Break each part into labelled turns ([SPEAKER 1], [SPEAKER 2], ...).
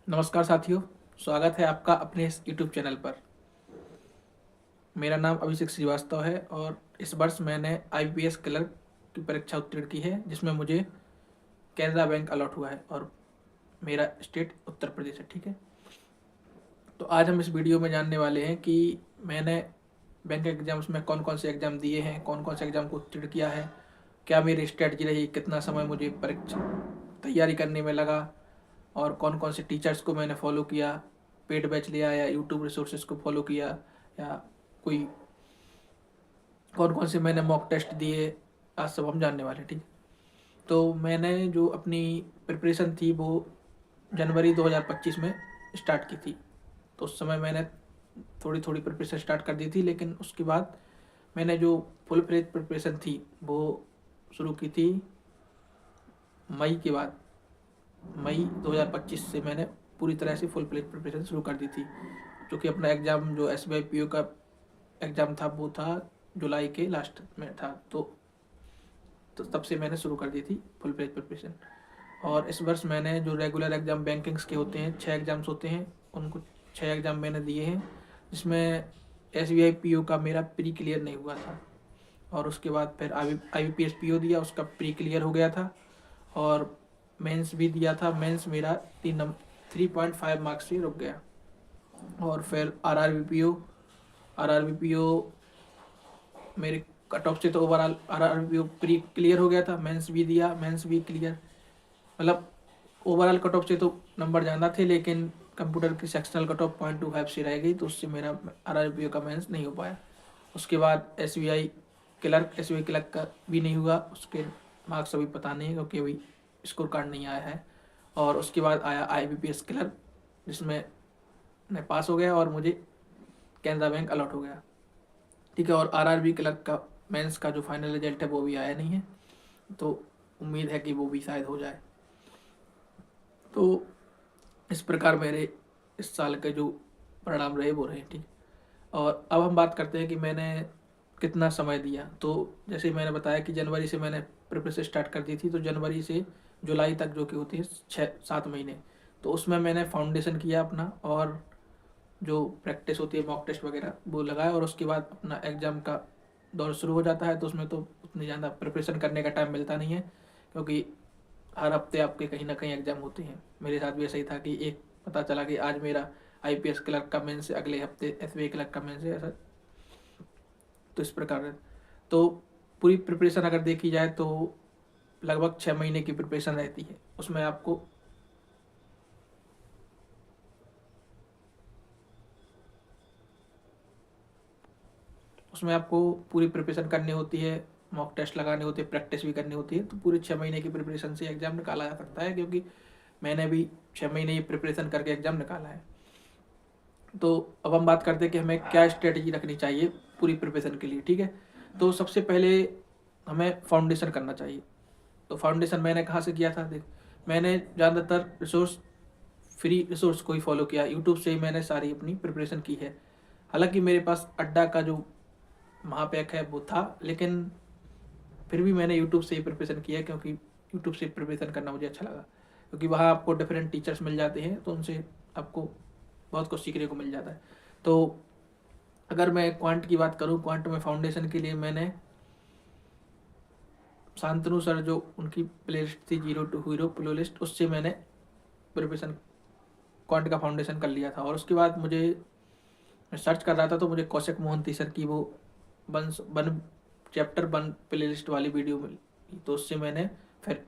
[SPEAKER 1] नमस्कार साथियों, स्वागत है आपका अपने इस यूट्यूब चैनल पर। मेरा नाम अभिषेक श्रीवास्तव है और इस वर्ष मैंने आईपीएस क्लर्क की परीक्षा उत्तीर्ण की है, जिसमें मुझे कैनरा बैंक अलॉट हुआ है और मेरा स्टेट उत्तर प्रदेश है। ठीक है, तो आज हम इस वीडियो में जानने वाले हैं कि मैंने बैंक एग्जाम्स में कौन कौन से एग्ज़ाम दिए हैं, कौन कौन से एग्ज़ाम को उत्तीर्ण किया है, क्या मेरी स्ट्रेटजी रही, कितना समय मुझे परीक्षा तैयारी करने में लगा और कौन कौन से टीचर्स को मैंने फॉलो किया, पेड बैच लिया या यूट्यूब रिसोर्सेज को फॉलो किया, या कोई कौन कौन से मैंने मॉक टेस्ट दिए, आज सब हम जानने वाले हैं। ठीक, तो मैंने जो अपनी प्रिपरेशन थी वो जनवरी 2025 में स्टार्ट की थी। तो उस समय मैंने थोड़ी थोड़ी प्रिपरेशन स्टार्ट कर दी थी, लेकिन उसके बाद मैंने जो फुल फ्लेज प्रिपरेशन थी वो शुरू की थी मई के बाद। मई 2025 से मैंने पूरी तरह से फुल फ्लेज प्रिपरेशन शुरू कर दी थी, क्योंकि अपना एग्ज़ाम जो एसबीआई पीओ का एग्ज़ाम था वो था जुलाई के लास्ट में था। तो तब से मैंने शुरू कर दी थी फुल फ्लेज प्रिपरेशन। और इस वर्ष मैंने जो रेगुलर एग्ज़ाम बैंकिंग्स के होते हैं, 6 एग्ज़ाम्स होते हैं, उनको 6 एग्ज़ाम मैंने दिए हैं, जिसमें एसबीआई पीओ का मेरा प्री क्लियर नहीं हुआ था। और उसके बाद फिर आईबीपीएस पीओ दिया, उसका प्री क्लियर हो गया था। और मेंस भी दिया था, मेंस मेरा 3.5 मार्क्स से रुक गया। और फिर आरआरबीपीओ मेरे कट ऑफ से तो ओवरऑल आरआरबीपीओ प्री क्लियर हो गया था, मेंस भी दिया, मेंस भी क्लियर। मतलब ओवरऑल कट ऑफ से तो नंबर ज़्यादा थे, लेकिन कंप्यूटर की सेक्शनल कट ऑफ 0.25 से रह गई, तो उससे मेरा आरआरबीपीओ का मेंस नहीं हो पाया। उसके बाद एसबीआई क्लर्क का भी नहीं हुआ, उसके मार्क्स अभी पता नहीं है, क्योंकि अभी स्कोर कार्ड नहीं आया है। और उसके बाद आया आईबीपीएस क्लर्क, जिसमें मैं पास हो गया और मुझे कैनरा बैंक अलॉट हो गया। ठीक है, और आरआरबी क्लर्क का मेंस का जो फाइनल रिजल्ट है वो भी आया नहीं है, तो उम्मीद है कि वो भी शायद हो जाए। तो इस प्रकार मेरे इस साल के जो परिणाम रहे वो रहे। ठीक, और अब हम बात करते हैं कि मैंने कितना समय दिया। तो जैसे मैंने बताया कि जनवरी से मैंने प्रिपरेशन स्टार्ट कर दी थी, तो जनवरी से जुलाई तक जो कि होती है 6-7 महीने, तो उसमें मैंने फाउंडेशन किया अपना, और जो प्रैक्टिस होती है मॉक टेस्ट वगैरह वो लगाया। और उसके बाद अपना एग्ज़ाम का दौर शुरू हो जाता है, तो उसमें तो उतनी ज़्यादा प्रिपरेशन करने का टाइम मिलता नहीं है, क्योंकि हर हफ्ते आपके कहीं ना कहीं एग्ज़ाम होते हैं। मेरे साथ भी ऐसा ही था कि एक पता चला कि आज मेरा आईपीएस क्लर्क का मेंस है, अगले हफ्ते एसबीआई क्लर्क का मेंस है, ऐसा। तो इस प्रकार है। तो पूरी प्रिपरेशन अगर देखी जाए तो लगभग 6 महीने की प्रिपरेशन रहती है। उसमें आपको पूरी प्रिपरेशन करनी होती है, मॉक टेस्ट लगाने होते हैं, प्रैक्टिस भी करनी होती है। तो पूरे 6 महीने की प्रिपरेशन से एग्ज़ाम निकाला जा सकता है, क्योंकि मैंने भी 6 महीने की प्रिपरेशन करके एग्ज़ाम निकाला है। तो अब हम बात करते हैं कि हमें क्या स्ट्रेटजी रखनी चाहिए पूरी प्रिपरेशन के लिए। ठीक है, तो सबसे पहले हमें फाउंडेशन करना चाहिए। तो फाउंडेशन मैंने कहाँ से किया था, देख, मैंने ज़्यादातर फ्री रिसोर्स को ही फॉलो किया, यूट्यूब से ही मैंने सारी अपनी प्रिपरेशन की है। हालांकि मेरे पास अड्डा का जो महापैक है वो था, लेकिन फिर भी मैंने यूट्यूब से ही प्रिपरेशन किया, क्योंकि यूट्यूब से प्रिपरेशन करना मुझे अच्छा लगा, क्योंकि वहाँ आपको डिफरेंट टीचर्स मिल जाते हैं, तो उनसे आपको बहुत कुछ सीखने को मिल जाता है। तो अगर मैं क्वांट की बात करूँ, क्वांट में फाउंडेशन के लिए मैंने शांतनु सर जो उनकी प्ले लिस्ट थी, zero to hero play list, उससे मैंने प्रिपरेशन क्वांट का फाउंडेशन कर लिया था। और उसके बाद मैं सर्च कर रहा था, तो मुझे कौशिक मोहंती सर की वो वन चैप्टर 1 प्ले लिस्ट वाली वीडियो मिली, तो उससे मैंने फिर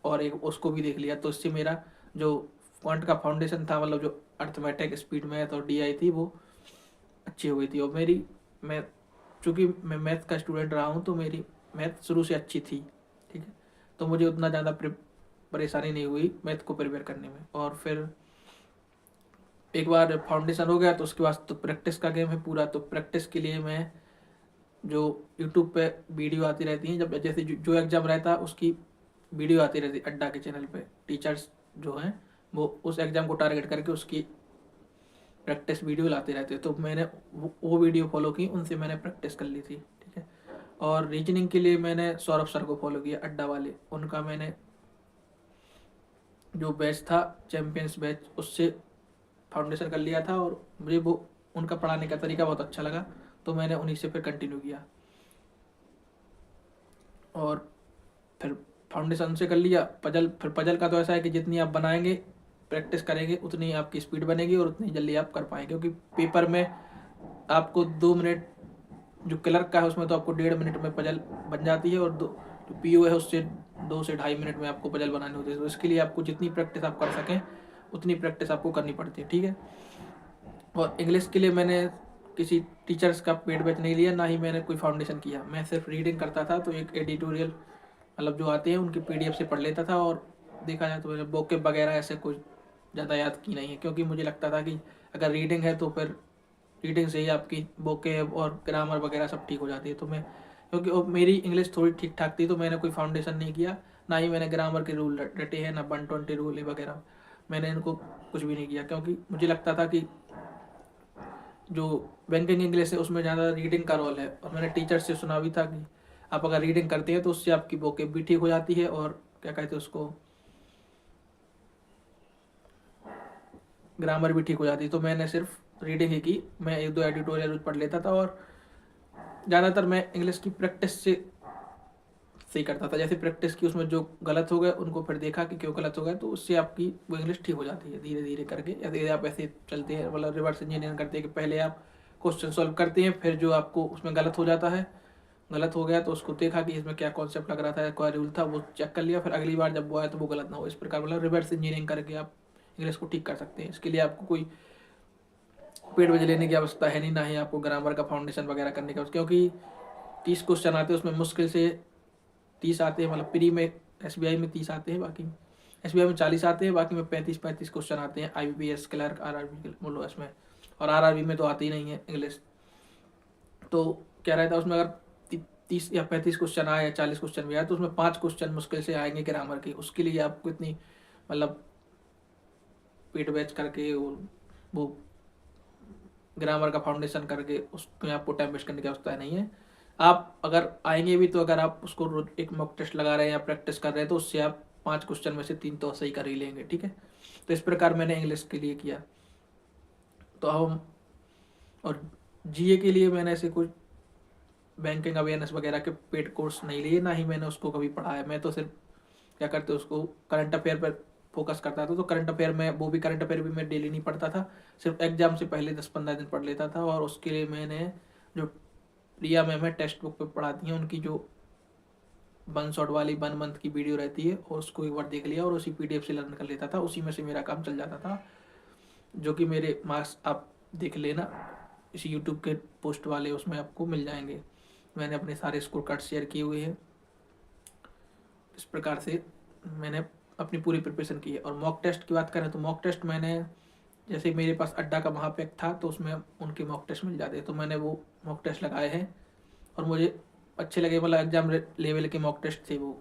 [SPEAKER 1] और एक उसको भी देख लिया। तो इससे मेरा जो क्वांट का फाउंडेशन था, मतलब जो अर्थमेटिक, स्पीड मैथ और डीआई थी, वो अच्छी हो गई थी। और मैं चूँकि मैं मैथ का स्टूडेंट रहा हूँ, तो मेरी मैथ शुरू से अच्छी थी। ठीक है, तो मुझे उतना ज़्यादा परेशानी नहीं हुई मैथ को प्रिपेयर करने में। और फिर एक बार फाउंडेशन हो गया, तो उसके बाद तो प्रैक्टिस का गेम है पूरा। तो प्रैक्टिस के लिए मैं जो यूट्यूब पे वीडियो आती रहती हैं, जब जैसे जो एग्ज़ाम रहता है उसकी वीडियो आती रहती है अड्डा के चैनल पे, टीचर्स जो हैं वो उस एग्ज़ाम को टारगेट करके उसकी प्रैक्टिस वीडियो लाते रहते हैं। तो मैंने वो वीडियो फॉलो की, उनसे मैंने प्रैक्टिस कर ली थी। ठीक है, और रीजनिंग के लिए मैंने सौरभ सर को फॉलो किया, अड्डा वाले, उनका मैंने जो बैच था चैम्पियंस बैच, उससे फाउंडेशन कर लिया था और मुझे वो उनका पढ़ाने का तरीका बहुत अच्छा लगा, तो मैंने उन्हीं से फिर कंटिन्यू किया। और फिर फाउंडेशन से कर लिया। फिर पजल का तो ऐसा है कि जितनी आप बनाएंगे, प्रैक्टिस करेंगे, उतनी आपकी स्पीड बनेगी और उतनी जल्दी आप कर पाएंगे, क्योंकि पेपर में आपको 2 मिनट, जो क्लर्क का है उसमें तो आपको 1.5 मिनट में पजल बन जाती है, और जो पीओ है उससे 2 से ढाई मिनट में आपको पजल बनानी होती है। तो इसके लिए आपको जितनी प्रैक्टिस आप कर सकें उतनी प्रैक्टिस आपको करनी पड़ती है, ठीक है। और इंग्लिश के लिए मैंने किसी टीचर्स का पेड बैच नहीं लिया, ना ही मैंने कोई फाउंडेशन किया। मैं सिर्फ रीडिंग करता था, तो एक एडिटोरियल मतलब जो आते हैं उनकी पीडीएफ से पढ़ लेता था। और देखा जाए तो मैंने वोकैब वगैरह ऐसे कुछ ज़्यादा याद की नहीं है, क्योंकि मुझे लगता था कि अगर रीडिंग है तो फिर रीडिंग से ही आपकी वोकैब और ग्रामर वगैरह सब ठीक हो जाती है। तो मैं, क्योंकि मेरी इंग्लिश थोड़ी ठीक ठाक थी, तो मैंने कोई फाउंडेशन नहीं किया, ना ही मैंने ग्रामर के रूल रटे हैं, ना 120 रूल वगैरह, मैंने इनको कुछ भी नहीं किया, क्योंकि मुझे लगता था कि जो बैंकिंग इंग्लिश है उसमें ज़्यादा रीडिंग का रोल है। और मैंने टीचर से सुना भी था कि आप अगर रीडिंग करते हैं तो उससे आपकी वोकैब भी ठीक हो जाती है, और क्या कहते हैं उसको, ग्रामर भी ठीक हो जाती है। तो मैंने सिर्फ रीडिंग ही की। मैं 1-2 एडिटोरियल पढ़ लेता था, और ज़्यादातर मैं इंग्लिश की प्रैक्टिस से सही करता था। जैसे प्रैक्टिस की, उसमें जो गलत हो गए उनको फिर देखा कि क्यों गलत हो गए, तो उससे आपकी वो इंग्लिश ठीक हो जाती है धीरे धीरे करके। यदि आप ऐसे चलते हैं, मतलब रिवर्स इंजीनियरिंग करते हैं कि पहले आप क्वेश्चन सॉल्व करते हैं, फिर जो आपको उसमें गलत हो जाता है, गलत हो गया तो उसको देखा कि इसमें क्या कॉन्सेप्ट लग रहा था, क्या रूल था, वो चेक कर लिया, फिर अगली बार जब वो आया तो वो गलत ना हो। इस प्रकार मतलब रिवर्स इंजीनियरिंग करके आप इंग्लिश को ठीक कर सकते हैं। इसके लिए आपको कोई पेड वजह लेने की आवश्यकता है नहीं, ना ही आपको ग्रामर का फाउंडेशन वगैरह करने का, क्योंकि 30 क्वेश्चन आते हैं, उसमें मुश्किल से 30 आते हैं, मतलब प्री में एसबीआई में 30 आते हैं, बाकी एसबीआई में 40 आते हैं, बाकी में 35-35 क्वेश्चन आते हैं आईबीपीएस क्लर्क आरआरबी बोलो इसमें। और आरआरबी में तो आती ही नहीं है इंग्लिश। तो क्या रहता है उसमें, अगर 30 या 35 क्वेश्चन आए या 40 क्वेश्चन भी आए, तो उसमें 5 क्वेश्चन मुश्किल से आएंगे ग्रामर के। उसके लिए आपको इतनी मतलब पेड बैच करके वो ग्रामर का फाउंडेशन करके उसमें आपको टाइम वेस्ट करने की आवश्यकता नहीं है। आप अगर आएंगे भी तो अगर आप उसको रोज एक मॉक टेस्ट लगा रहे हैं या प्रैक्टिस कर रहे हैं, तो उससे आप 5 क्वेश्चन में से 3 तो सही कर ही लेंगे, ठीक है। तो इस प्रकार मैंने इंग्लिश के लिए किया। तो हम, और जीए के लिए मैंने ऐसे कुछ बैंकिंग अवेयरनेस वगैरह के पेड कोर्स नहीं लिए, ना ही मैंने उसको कभी पढ़ा है। मैं तो सिर्फ क्या करते उसको करंट अफेयर पर फोकस करता था। तो करंट अफेयर में, वो भी करंट अफेयर भी मैं डेली नहीं पढ़ता था, सिर्फ एग्जाम से पहले 10-15 दिन पढ़ लेता था। और उसके लिए मैंने जो प्रिया मैम है टेक्स्ट बुक पे पढ़ाती हैं, उनकी जो 1 शॉट वाली 1 मंथ की वीडियो रहती है, और उसको एक बार देख लिया और उसी पीडीएफ से लर्न कर लेता था, उसी में से मेरा काम चल जाता था। जो कि मेरे मार्क्स आप देख लेना इसी यूट्यूब के पोस्ट वाले, उसमें आपको मिल जाएंगे। मैंने अपने सारे स्कोर कार्ड शेयर किए हुए हैं। इस प्रकार से मैंने अपनी पूरी प्रिपरेशन की है। और मॉक टेस्ट की बात करें तो मॉक टेस्ट मैंने, जैसे मेरे पास अड्डा का महापैक था तो उसमें उनके मॉक टेस्ट मिल जाते, तो मैंने वो मॉक टेस्ट लगाए हैं और मुझे अच्छे लगे, मतलब एग्जाम लेवल के मॉक टेस्ट थे वो।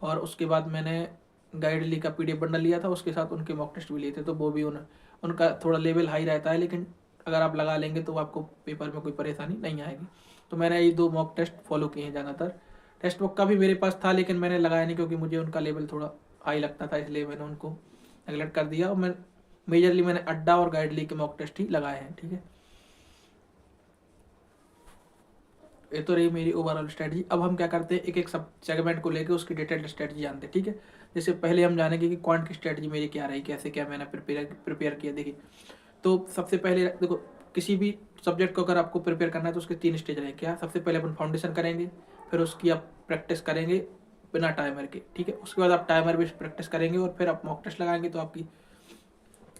[SPEAKER 1] और उसके बाद मैंने गाइडली का पीडीएफ बंडल लिया था, उसके साथ उनके मॉक टेस्ट भी लिए थे, तो वो भी उनका थोड़ा लेवल हाई रहता है, लेकिन अगर आप लगा लेंगे तो आपको पेपर में कोई परेशानी नहीं आएगी। तो मैंने ये 2 मॉक टेस्ट फॉलो किए हैं ज़्यादातर। टेक्स्ट बुक का भी मेरे पास था, लेकिन मैंने लगाया नहीं, क्योंकि मुझे उनका लेवल थोड़ा हाई लगता था, इसलिए मैंने उनको नेगलेक्ट कर दिया। और मैं मेजरली मैंने अड्डा और गाइडली के मॉक टेस्ट ही लगाए हैं, ठीक है। ये तो रही मेरी ओवरऑल स्ट्रेटजी। अब हम क्या करते हैं, एक एक सब सेगमेंट को लेकर उसकी डिटेल्ड स्ट्रेटजी जानते हैं, ठीक है। जैसे पहले हम जानेंगे कि क्वांट की स्ट्रेटजी मेरी क्या रही, कैसे क्या मैंने प्रिपेयर किया। देखिए, तो सबसे पहले देखो, किसी भी सब्जेक्ट को अगर आपको प्रिपेयर करना है तो उसके 3 स्टेज रहेंगे। क्या, सबसे पहले अपन फाउंडेशन करेंगे, फिर उसकी आप प्रैक्टिस करेंगे बिना टाइमर के, ठीक है। उसके बाद आप टाइमर बेस्ड प्रैक्टिस करेंगे और फिर आप मॉक टेस्ट लगाएंगे, तो आपकी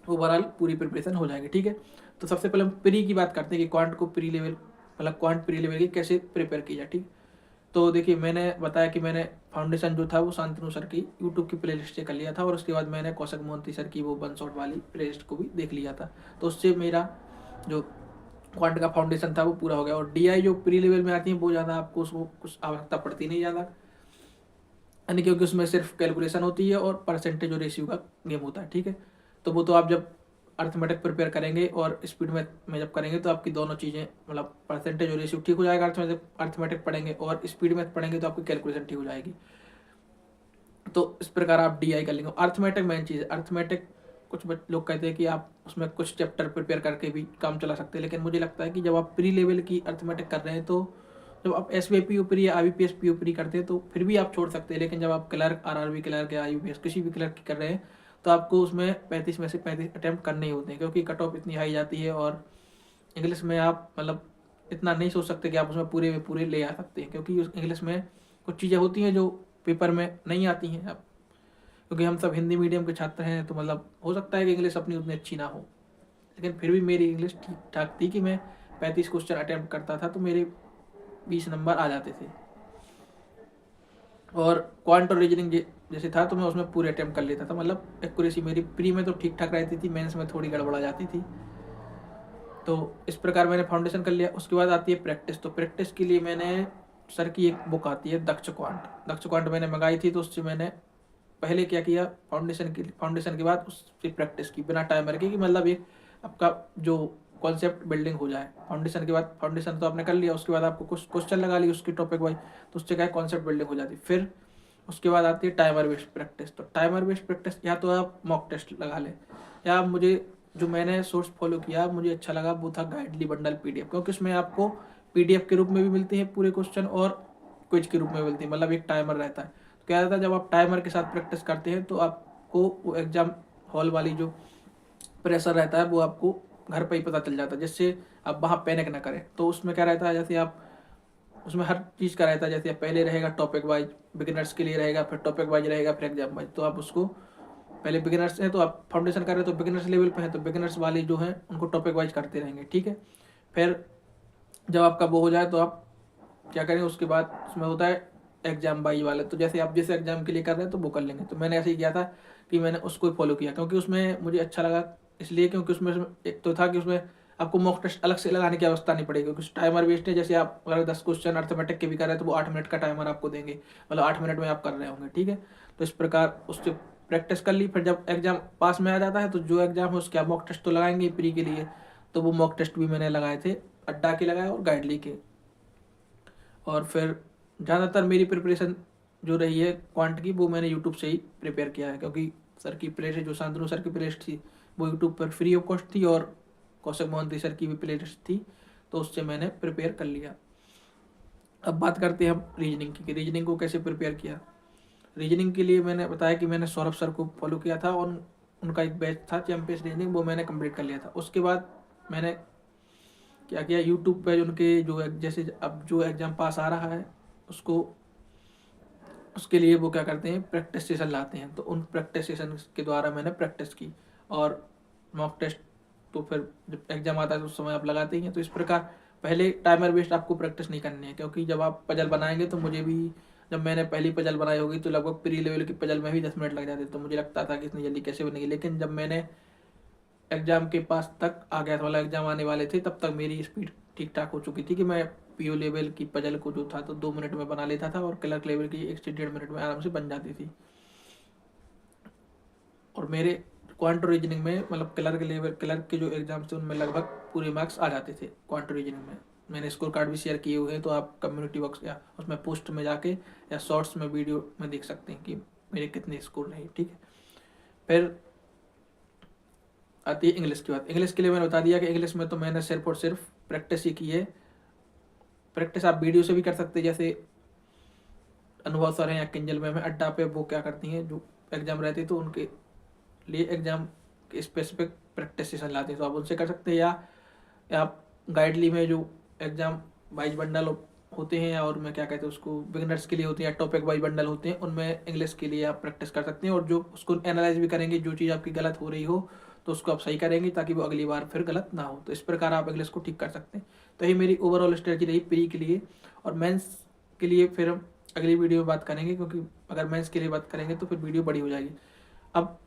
[SPEAKER 1] ओवरऑल पूरी प्रिपरेशन हो जाएगी, ठीक है। तो सबसे पहले हम प्री की बात करते हैं कि क्वांट को प्री लेवल, मतलब क्वांट प्री लेवल की कैसे प्रिपेयर की जाए, ठीक। तो देखिए, मैंने बताया कि मैंने फाउंडेशन जो था वो शांतनु सर की यूट्यूब की प्लेलिस्ट से कर लिया था, और उसके बाद मैंने कौशिक मोहंती सर की वो 1 शॉट वाली प्लेलिस्ट को भी देख लिया था। तो उससे मेरा जो क्वांट का फाउंडेशन था वो पूरा हो गया। और डीआई जो प्री लेवल में आती है वो ज़्यादा आपको उसको कुछ आवश्यकता पड़ती नहीं ज़्यादा, यानी क्योंकि उसमें सिर्फ कैलकुलेशन होती है और परसेंटेज और रेशियो का गेम होता है, ठीक है। तो वो तो आप जब अर्थमेटिक प्रिपेयर करेंगे और स्पीड में जब करेंगे तो आपकी दोनों चीज़ें, मतलब परसेंटेज और रेशियो ठीक हो जाएगा। अर्थमेटिक पढ़ेंगे और स्पीड में पढ़ेंगे तो आपकी कैलकुलेशन ठीक हो जाएगी। तो इस प्रकार आप DI कर लेंगे। अर्थमेटिक मेन चीज़ है। अर्थमेटिक कुछ लोग कहते हैं कि आप उसमें कुछ चैप्टर प्रिपेयर करके भी काम चला सकते हैं, लेकिन मुझे लगता है कि जब आप प्री लेवल की अर्थमेटिक कर रहे हैं, तो जब आप SBI PO प्री या IBPS PO प्री करते हैं तो फिर भी आप छोड़ सकते हैं, लेकिन जब आप क्लर्क RRB क्लर्क या IBPS किसी भी क्लर्क की कर रहे हैं तो आपको उसमें 35 में से 35 अटैम्प्ट करने ही होते हैं, क्योंकि कट ऑफ इतनी हाई जाती है। और इंग्लिश में आप मतलब इतना नहीं सोच सकते कि आप उसमें पूरे में पूरे ले आ सकते हैं, क्योंकि इंग्लिश में कुछ चीज़ें होती हैं जो पेपर में नहीं आती हैं। अब क्योंकि हम सब हिंदी मीडियम के छात्र हैं, तो मतलब हो सकता है कि इंग्लिश अपनी उतनी अच्छी ना हो, लेकिन फिर भी मेरी इंग्लिश ठीक ठाक थी कि मैं 35 क्वेश्चन अटैम्प्ट करता था तो मेरे 20 नंबर आ जाते थे। और क्वांट और रीजनिंग जैसे था तो मैं उसमें पूरे अटैम्प्ट कर लेता था। मतलब एक्यूरेसी मेरी प्री में तो ठीक ठाक रहती थी, मेंस में थोड़ी गड़बड़ा जाती थी। तो इस प्रकार मैंने फाउंडेशन कर लिया। उसके बाद आती है प्रैक्टिस। तो प्रैक्टिस के लिए मैंने सर की एक बुक आती है दक्ष क्वांट मैंने मंगाई थी। तो उससे मैंने पहले क्या किया, फाउंडेशन के बाद उससे प्रैक्टिस की बिना टाइमर के, कि मतलब एक आपका जो कॉन्सेप्ट बिल्डिंग हो जाए। फाउंडेशन के बाद, फाउंडेशन तो आपने कर लिया, उसके बाद आपको कुछ क्वेश्चन लगा ली उसकी टॉपिक वाइज, तो उससे क्या है कॉन्सेप्ट बिल्डिंग हो जाती है। फिर उसके बाद आती है टाइमर बेस्ड प्रैक्टिस। तो टाइमर बेस्ड प्रैक्टिस या तो आप मॉक टेस्ट लगा लें, या मुझे जो मैंने सोर्स फॉलो किया मुझे अच्छा लगा वो था गाइडली बंडल PDF, क्योंकि उसमें आपको PDF के रूप में भी मिलते हैं पूरे क्वेश्चन और क्विज के रूप में मिलते हैं। मतलब एक टाइमर रहता है। तो क्या रहता है, जब आप टाइमर के साथ प्रैक्टिस करते हैं तो आपको वो एग्जाम हॉल वाली जो प्रेशर रहता है वो आपको घर पर ही पता चल जाता है, जिससे आप वहाँ पैनिक ना करें। तो उसमें क्या रहता है, जैसे आप उसमें हर चीज़ का रहता है, जैसे पहले रहेगा टॉपिक वाइज, बिगिनर्स के लिए रहेगा, फिर टॉपिक वाइज रहेगा, फिर एग्जाम वाइज। तो आप उसको पहले बिगिनर्स हैं तो आप फाउंडेशन कर रहे हैं तो बिगिनर्स लेवल पे हैं तो बिगिनर्स वाले जो हैं उनको टॉपिक वाइज करते रहेंगे, ठीक है। फिर जब आपका वो हो जाए तो आप क्या करेंगे, उसके बाद उसमें होता है एग्जाम वाइज वाले। तो जैसे आप जिस एग्जाम के लिए कर रहे हैं तो वो कर लेंगे। तो मैंने ऐसे ही किया था कि मैंने उसको ही फॉलो किया, क्योंकि उसमें मुझे अच्छा लगा इसलिए, क्योंकि उसमें एक तो था कि उसमें आपको मॉक टेस्ट अलग से लगाने की आवश्यकता नहीं पड़ेगी, क्योंकि टाइमर वेस्ट है। जैसे आप अगर 10 क्वेश्चन अर्थमेटिक के भी कर रहे हैं तो वो 8 मिनट का टाइमर आपको देंगे, मतलब 8 मिनट में आप कर रहे होंगे, ठीक है। तो इस प्रकार उससे प्रैक्टिस कर ली। फिर जब एग्जाम पास में आ जाता है तो जो एग्जाम है उसके आप मॉक टेस्ट तो लगाएंगे प्री के लिए। तो वो मॉक टेस्ट भी मैंने लगाए थे, अड्डा के लगाए और गाइडली के। और फिर ज़्यादातर मेरी प्रिपरेशन जो रही है क्वांट की वो मैंने यूट्यूब से ही प्रिपेयर किया है, क्योंकि सर की प्लेलिस्ट जो शांतनु सर की प्लेलिस्ट थी वो यूट्यूब पर फ्री ऑफ कॉस्ट थी, और कौशिक मोहंती सर की भी प्लेलिस्ट थी, तो उससे मैंने प्रिपेयर कर लिया। अब बात करते हैं हम रीजनिंग की, रीजनिंग को कैसे प्रिपेयर किया। रीजनिंग के लिए मैंने बताया कि मैंने सौरभ सर को फॉलो किया था, और उनका एक बैच था चैंपियंस रीजनिंग, वो मैंने कंप्लीट कर लिया था। उसके बाद मैंने क्या किया, यूट्यूब पे उनके जो जैसे अब जो एग्ज़ाम पास आ रहा है उसको उसके लिए वो क्या करते हैं, प्रैक्टिस सेशन लाते हैं। तो उन प्रैक्टिस सेशन के द्वारा मैंने प्रैक्टिस की। और मॉक टेस्ट तो फिर जब एग्जाम आता है तो उस समय आप लगाते ही हैं। तो इस प्रकार पहले टाइमर बेस्ड आपको प्रैक्टिस नहीं करनी है, क्योंकि जब आप पजल बनाएंगे तो मुझे भी, जब मैंने पहली पजल बनाई होगी तो लगभग प्री लेवल की पजल में भी 10 मिनट लग जाते, तो मुझे लगता था कि इतनी जल्दी कैसे बनेगी। लेकिन जब मैंने एग्जाम के पास तक आ गया था, वाला एग्जाम आने वाले थे, तब तक मेरी स्पीड ठीक ठाक हो चुकी थी कि मैं PO लेवल की पजल को जो था तो 2 मिनट में बना लेता था, और क्लर्क लेवल की 1 से 1.5 मिनट में आराम से बन जाती थी। और मेरे क्वांट रीजनिंग में मतलब क्लर्क के जो एग्जाम थे उनमें लगभग पूरे मार्क्स आ जाते थे क्वांट रीजनिंग में। मैंने स्कोर कार्ड भी शेयर किए हुए हैं, तो आप कम्युनिटी बॉक्स या उसमें पोस्ट में जाके या शॉर्ट्स में वीडियो में देख सकते हैं कि मेरे कितने स्कोर रहे, ठीक है। फिर आती है इंग्लिश की बात। इंग्लिश के लिए मैंने बता दिया कि इंग्लिश में तो मैंने सिर्फ और सिर्फ प्रैक्टिस ही की है। प्रैक्टिस आप वीडियो से भी कर सकते हैं, जैसे अनुभव सर हैं या किंजल मैम है अड्डा पे, वो क्या करती हैं जो एग्जाम रहती है तो उनके लिए एग्जाम के स्पेसिफिक प्रैक्टिस सेशन लाते हैं, तो आप उनसे कर सकते हैं। या आप गाइडली में जो एग्जाम वाइज बंडल होते हैं, और मैं क्या कहते हैं उसको, बिगिनर्स के लिए होते हैं या टॉपिक वाइज बंडल होते हैं, उनमें इंग्लिश के लिए आप प्रैक्टिस कर सकते हैं। और जो उसको एनालाइज भी करेंगे, जो चीज़ आपकी गलत हो रही हो तो उसको आप सही करेंगे, ताकि वो अगली बार फिर गलत ना हो। तो इस प्रकार आप इंग्लिश को ठीक कर सकते हैं। तो ये मेरी ओवरऑल स्ट्रेटजी रही प्री के लिए। और मेंस के लिए फिर हम अगली वीडियो में बात करेंगे, क्योंकि अगर मेंस के लिए बात करेंगे तो फिर वीडियो बड़ी हो जाएगी। अब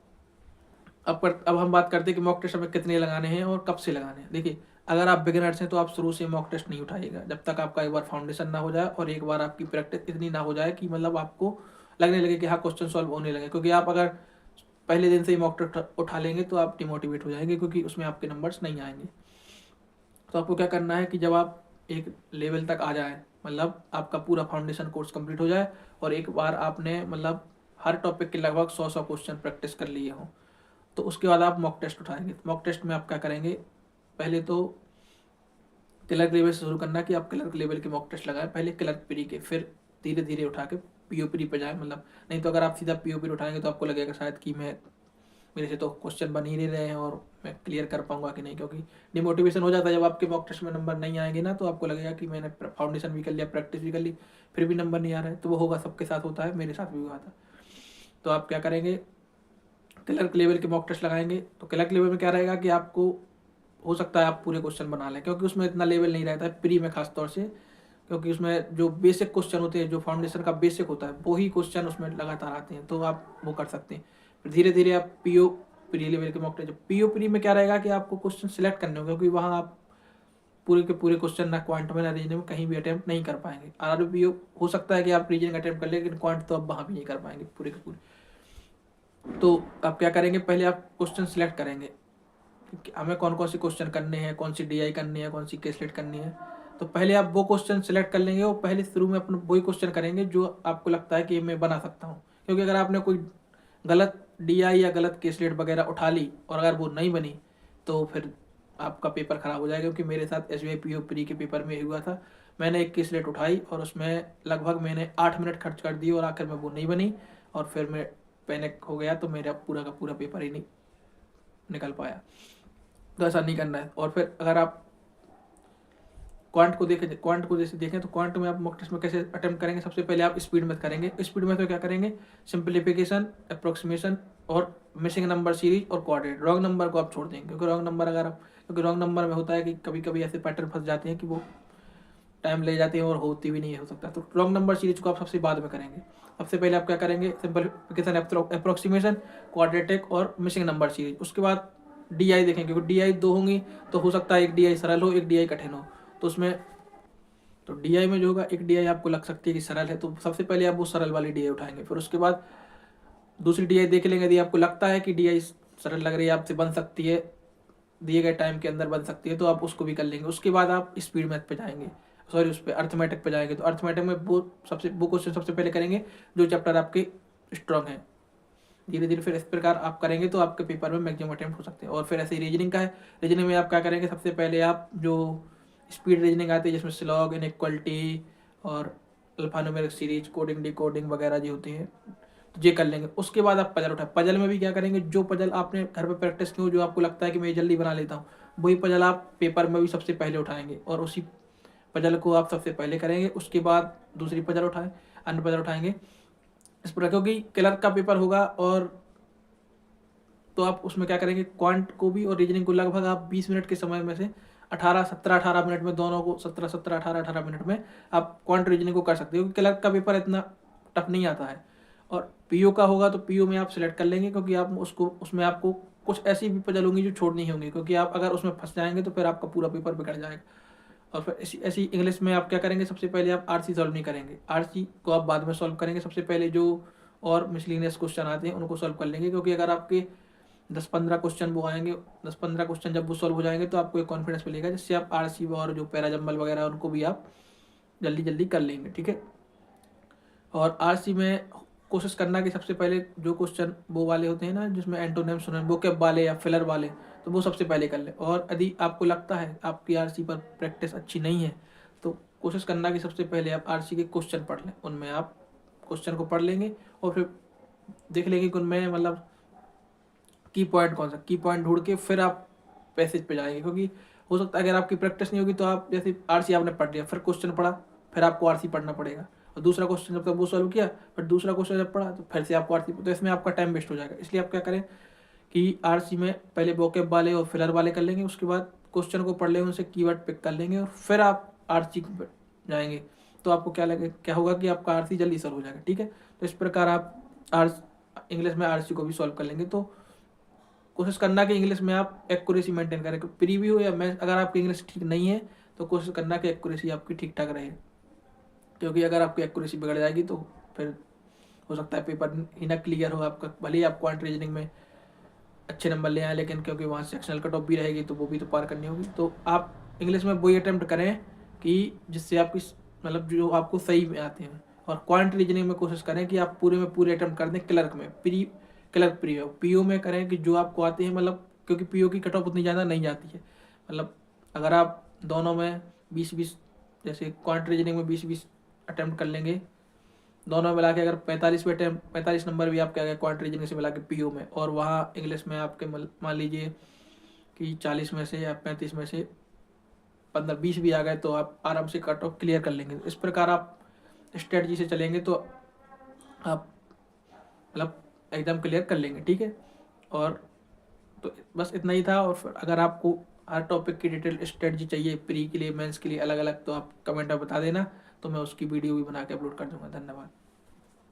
[SPEAKER 1] अब हम बात करते हैं कि मॉक टेस्ट हमें कितने लगाने हैं और कब से लगाने हैं। देखिए, अगर आप बिगिनर्स हैं तो आप शुरू से मॉक टेस्ट नहीं उठाइएगा जब तक आपका एक बार फाउंडेशन ना हो जाए और एक बार आपकी प्रैक्टिस इतनी ना हो जाए कि मतलब आपको लगने लगे कि हाँ क्वेश्चन सॉल्व होने लगे। क्योंकि आप अगर पहले दिन से ही मॉक टेस्ट उठा लेंगे तो आप डिमोटिवेट हो जाएंगे, क्योंकि उसमें आपके नंबर्स नहीं आएंगे। तो आपको क्या करना है कि जब आप एक लेवल तक आ जाए, मतलब आपका पूरा फाउंडेशन कोर्स कंप्लीट हो जाए, और एक बार आपने मतलब हर टॉपिक के लगभग 100 क्वेश्चन प्रैक्टिस कर लिए हों। तो उसके बाद आप मॉक टेस्ट उठाएंगे। मॉक टेस्ट में आप क्या करेंगे, पहले तो क्लर्क लेवल से शुरू करना कि आप क्लर्क लेवल के मॉक टेस्ट लगाएं, पहले क्लर्क प्री के, फिर धीरे धीरे उठा के पीओ प्री पे जाए। मतलब नहीं तो अगर आप सीधा पीओ प्री उठाएंगे तो आपको लगेगा शायद कि मेरे से तो क्वेश्चन बन ही नहीं रहे हैं और मैं क्लियर कर पाऊंगा कि नहीं, क्योंकि डिमोटिवेशन हो जाता है जब आपके मॉक टेस्ट में नंबर नहीं आएंगे ना, तो आपको लगेगा कि मैंने फाउंडेशन भी कर लिया, प्रैक्टिस भी कर ली, फिर भी नंबर नहीं आ रहा है। तो वो होगा, सबके साथ होता है, मेरे साथ भी हुआ था। तो आप क्या करेंगे, क्लर्क लेवल के मॉक टेस्ट लगाएंगे। तो क्लर्क लेवल में क्या रहेगा कि आपको हो सकता है आप पूरे क्वेश्चन बना लें, क्योंकि उसमें इतना लेवल नहीं रहता है प्री में खास तौर से, क्योंकि उसमें जो बेसिक क्वेश्चन होते हैं, जो फाउंडेशन का बेसिक होता है, वो ही क्वेश्चन उसमें लगातार आते हैं, तो आप वो कर सकते हैं। फिर धीरे धीरे आप पीओ प्री लेवल के मॉक टेस्ट, पीओ प्री में क्या रहेगा कि आपको क्वेश्चन सिलेक्ट करने होंगे, क्योंकि वहाँ आप पूरे के पूरे क्वेश्चन ना क्वांट में ना रीजनिंग में कहीं भी अटेम्प्ट नहीं कर पाएंगे। आरआरबीओ हो सकता है कि आप रीजनिंग अटेम्प्ट कर ले, लेकिन क्वांट तो आप वहाँ भी नहीं कर पाएंगे पूरे के पूरे। तो आप क्या करेंगे, पहले आप क्वेश्चन सिलेक्ट करेंगे कि हमें कौन कौन से क्वेश्चन करने हैं, कौन सी डीआई करनी है, कौन सी केसलेट करनी है। तो पहले आप वो क्वेश्चन सिलेक्ट कर लेंगे और पहले शुरू में अपना वही क्वेश्चन करेंगे जो आपको लगता है कि मैं बना सकता हूँ, क्योंकि अगर आपने कोई गलत डीआई या गलत केसलेट वगैरह उठा ली और अगर वो नहीं बनी तो फिर आपका पेपर खराब हो जाएगा। क्योंकि मेरे साथ एसबीआई पीओ प्री के पेपर में हुआ था, मैंने एक केसलेट उठाई और उसमें लगभग मैंने 8 मिनट खर्च कर दिए और आखिर में वो नहीं बनी और फिर मैं पैनिक हो गया, तो मेरा पूरा का पूरा पेपर ही नहीं निकल पाया। तो ऐसा नहीं करना है। और फिर अगर आप क्वांट को देखें, क्वांट को जैसे देखें तो क्वांट में आप मॉक टेस्ट में कैसे अटेम्प्ट करेंगे, सबसे पहले आप स्पीड मेथ करेंगे। स्पीड मेथ में क्या करेंगे, सिंप्लीफिकेशन, अप्रोक्सीमेशन और मिसिंग नंबर सीरीज और कोऑर्डिनेट। रॉन्ग नंबर को आप छोड़ देंगे, क्योंकि रॉन्ग नंबर अगर आप, क्योंकि रॉन्ग नंबर में होता है कि कभी कभी ऐसे पैटर्न फंस जाते हैं कि वो टाइम ले जाते हैं और होती भी नहीं हो सकता। तो रॉन्ग नंबर सीरीज को आप सबसे बाद में करेंगे। सबसे पहले आप क्या करेंगे, सिंपलीफिकेशन, अप्रोक्सीमेशन, क्वाड्रेटिक और मिसिंग नंबर सीरीज। उसके बाद डीआई देखेंगे, क्योंकि डीआई 2 होंगी तो हो सकता है एक डीआई सरल हो, एक डीआई कठिन हो। तो उसमें तो डीआई में जो होगा, एक डीआई आपको लग सकती है कि सरल है, तो सबसे पहले आप वो सरल वाली डीआई उठाएंगे। फिर उसके बाद दूसरी डीआई देख लेंगे, यदि आपको लगता है कि डीआई सरल लग रही है, आपसे बन सकती है, दिए गए टाइम के अंदर बन सकती है, तो आप उसको भी कर लेंगे। उसके बाद आप स्पीड मैथ पे जाएंगे, सॉरी उस पर अर्थमेटिक पे जाएंगे। तो अर्थमेटिक में वो क्वेश्चन सबसे पहले करेंगे जो चैप्टर आपके स्ट्रॉन्ग है। धीरे धीरे फिर इस प्रकार आप करेंगे तो आपके पेपर में मैक्सिमम अटेम्प्ट हो सकते हैं। और फिर ऐसे ही रीजनिंग का है, रीजनिंग में आप क्या करेंगे, सबसे पहले आप जो स्पीड रीजनिंग आती है जिसमें स्लॉग, इनइक्वालिटी और अल्फान्यूमेरिक सीरीज, कोडिंग, डिकोडिंग वगैरह जो होती है, तो ये कर लेंगे। उसके बाद आप पजल उठाए। पजल में भी क्या करेंगे, जो पजल आपने घर पे प्रैक्टिस की हो, जो आपको लगता है कि मैं जल्दी बना लेता हूँ, वही पजल आप पेपर में भी सबसे पहले उठाएंगे और उसी पजल को आप सबसे पहले करेंगे। उसके बाद दूसरी पजल उठाएं, अन्य पजल उठाएंगे इस प्रकार, क्योंकि क्लर्क का पेपर होगा। और तो आप उसमें क्या करेंगे, क्वांट को भी और रीजनिंग को लगभग आप 20 मिनट के समय में से 18 मिनट में, दोनों को 18 मिनट में आप क्वांट रीजनिंग को कर सकते हो, क्योंकि क्लर्क का पेपर इतना टफ नहीं आता है। और पीओ का होगा तो पीओ में आप सिलेक्ट कर लेंगे, क्योंकि आप उसमें आपको कुछ ऐसी भी पजल होंगी जो छोड़नी होंगी, क्योंकि आप अगर उसमें फंस जाएंगे तो फिर आपका पूरा पेपर बिगड़ जाएगा। और फिर ऐसी इंग्लिश में आप क्या करेंगे, सबसे पहले आप आरसी सॉल्व नहीं करेंगे, आरसी को आप बाद में सॉल्व करेंगे। सबसे पहले जो और मिसलिनियस क्वेश्चन आते हैं उनको सॉल्व कर लेंगे, क्योंकि अगर आपके 10-15 क्वेश्चन वो आएंगे, 10-15 क्वेश्चन जब वो सॉल्व हो जाएंगे तो आपको एक कॉन्फिडेंस मिलेगा, जिससे आप आरसी और जो पैराजम्बल वगैरह उनको भी आप जल्दी जल्दी कर लेंगे। ठीक है। और आरसी में कोशिश करना कि सबसे पहले जो क्वेश्चन वो वाले होते हैं ना जिसमें एंटोनिम सुनोनिम वोकैब वाले या फिलर वाले, तो वो सबसे पहले कर लें। और यदि आपको लगता है आपकी आरसी पर प्रैक्टिस अच्छी नहीं है तो कोशिश करना कि सबसे पहले आप आरसी के क्वेश्चन पढ़ लें, उनमें आप क्वेश्चन को पढ़ लेंगे और फिर देख लेंगे कि उनमें मतलब की पॉइंट कौन सा, की पॉइंट ढूंढ के फिर आप पैसेज पे जाएंगे। क्योंकि हो सकता है अगर आपकी प्रैक्टिस नहीं होगी तो आप जैसे आरसी आपने पढ़ लिया, फिर क्वेश्चन पढ़ा, फिर आपको आरसी पढ़ना पड़ेगा, और दूसरा क्वेश्चन जब तक वो सॉल्व किया फिर दूसरा क्वेश्चन जब पढ़ा तो फिर से आपको आरसी, तो इसमें आपका टाइम वेस्ट हो जाएगा। इसलिए आप क्या करें कि आरसी में पहले वोकैब वाले और फिलर वाले कर लेंगे, उसके बाद क्वेश्चन को पढ़ लेंगे, उनसे कीवर्ड पिक कर लेंगे और फिर आप आरसी जाएंगे। तो आपको क्या होगा कि आपका आरसी जल्दी सॉल्व हो जाएगा। ठीक है। तो इस प्रकार आप इंग्लिश में आरसी को भी सॉल्व कर लेंगे। तो कोशिश करना कि इंग्लिश में आप एक्यूरेसी मेंटेन करें, प्रीव्यू या मैथ अगर आपकी इंग्लिश ठीक नहीं है तो कोशिश करना कि एक्यूरेसी आपकी ठीक ठाक रहे, क्योंकि अगर आपकी एक्यूरेसी बिगड़ जाएगी तो फिर हो सकता है पेपर ही ना क्लियर हो आपका। भले ही आप क्वांट रीजनिंग में अच्छे नंबर ले आए, लेकिन क्योंकि वहाँ सेक्शनल कट ऑफ भी रहेगी तो वो भी तो पार करनी होगी। तो आप इंग्लिश में वही अटैम्प्ट करें कि जिससे आपकी मतलब जो आपको सही में आते हैं। और क्वांट रीजनिंग में कोशिश करें कि आप पूरे में पूरे अटेम्प्ट कर दें क्लर्क में, क्लर्क पीओ पीओ में करें कि जो आपको आती है, मतलब क्योंकि पीओ की कट ऑफ उतनी ज़्यादा नहीं जाती है। मतलब अगर आप दोनों में 20-20, जैसे क्वांट रीजनिंग में 20-20 अटेम्प्ट कर लेंगे, दोनों मिला के अगर 45 नंबर भी आपके आ गए क्वांट रीजनिंग से मिला के पीओ में, और वहाँ इंग्लिश में आपके मान लीजिए कि 40 में से या 35 में से 15-20 भी आ गए, तो आप आराम से कट ऑफ क्लियर कर लेंगे। इस प्रकार आप स्ट्रेटजी से चलेंगे तो आप मतलब एकदम क्लियर कर लेंगे, ठीक है। और तो बस इतना ही था। और फिर अगर आपको हर टॉपिक की डिटेल स्ट्रेटजी चाहिए प्री के लिए, मेंस के लिए अलग अलग, तो आप कमेंट में बता देना, तो मैं उसकी वीडियो भी बना के अपलोड कर दूंगा। धन्यवाद।